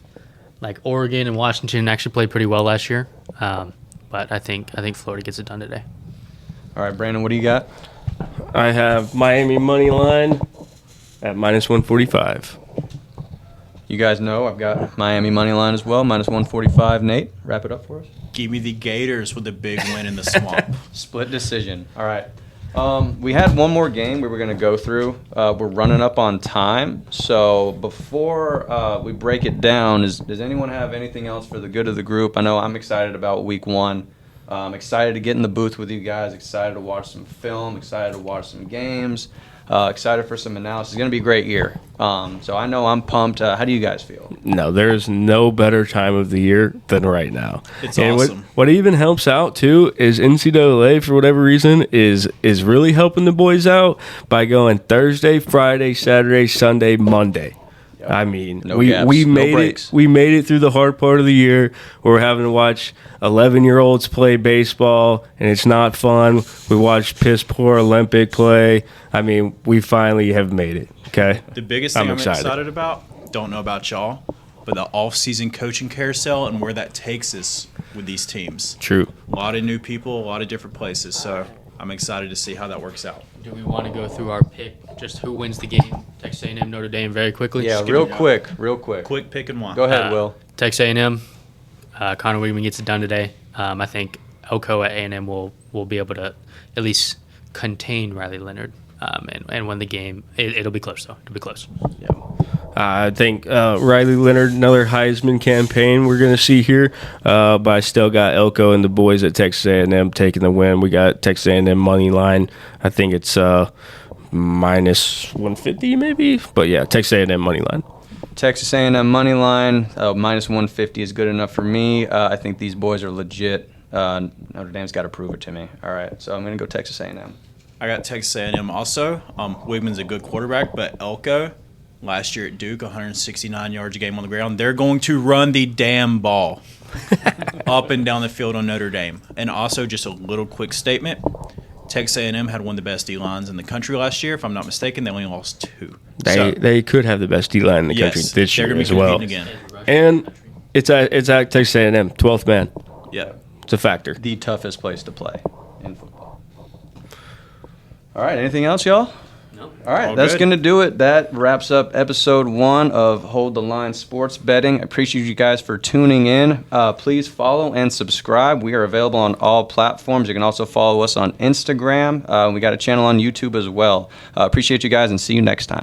like Oregon and Washington. Actually played pretty well last year. But I think Florida gets it done today. All right, Brandon, what do you got? I have Miami money line at minus 145. You guys know I've got Miami money line as well, minus 145. Nate, wrap it up for us. Give me the Gators with a big win in the swamp. Split decision. All right. We had one more game we were going to go through. We're running up on time. So before we break it down, does anyone have anything else for the good of the group? I know I'm excited about week one. I'm excited to get in the booth with you guys, excited to watch some film, excited to watch some games. Excited for some analysis. It's going to be a great year. So I know I'm pumped. How do you guys feel? No, there is no better time of the year than right now. It's and awesome. What even helps out too is NCAA, for whatever reason, is really helping the boys out by going Thursday, Friday, Saturday, Sunday, Monday. I mean, No we gaps, we no made breaks. it. We made it through the hard part of the year. We're having to watch 11-year-olds play baseball, and it's not fun. We watched piss poor Olympic play. I mean, we finally have made it. Okay, The biggest thing I'm excited. excited about, don't know about y'all, but the off-season coaching carousel and where that takes us with these teams. True. A lot of new people, a lot of different places. So I'm excited to see how that works out. Do we want to go through our pick, just who wins the game? Texas A&M, Notre Dame, very quickly. Yeah, Just give real me- quick. Quick pick and one. Go ahead, Will. Texas A&M, Connor Weidman gets it done today. I think Elko at A&M will be able to at least contain Riley Leonard and win the game. It'll be close, though. It'll be close. I think Riley Leonard, another Heisman campaign we're going to see here. But I still got Elko and the boys at Texas A&M taking the win. We got Texas A&M money line. I think it's minus 150 maybe. But yeah, Texas A&M money line. Texas A&M money line minus 150 is good enough for me. I think these boys are legit. Notre Dame's got to prove it to me. All right, so I'm going to go Texas A&M. I got Texas A&M also. Wigman's a good quarterback, but Elko, last year at Duke, 169 yards a game on the ground. They're going to run the damn ball up and down the field on Notre Dame. And also, just a little quick statement. Texas A&M had one of the best D-lines in the country last year. If I'm not mistaken, they only lost 2. They could have the best D-line in the country yes, this they're year gonna be as well. competing again. And it's at Texas A&M, 12th man. Yeah. It's a factor. The toughest place to play in football. All right, anything else, y'all? No. All right, All that's good. going to do it. That wraps up episode 1 of Hold the Line Sports Betting. I appreciate you guys for tuning in. Please follow and subscribe. We are available on all platforms. You can also follow us on Instagram. We got a channel on YouTube as well. Appreciate you guys and see you next time.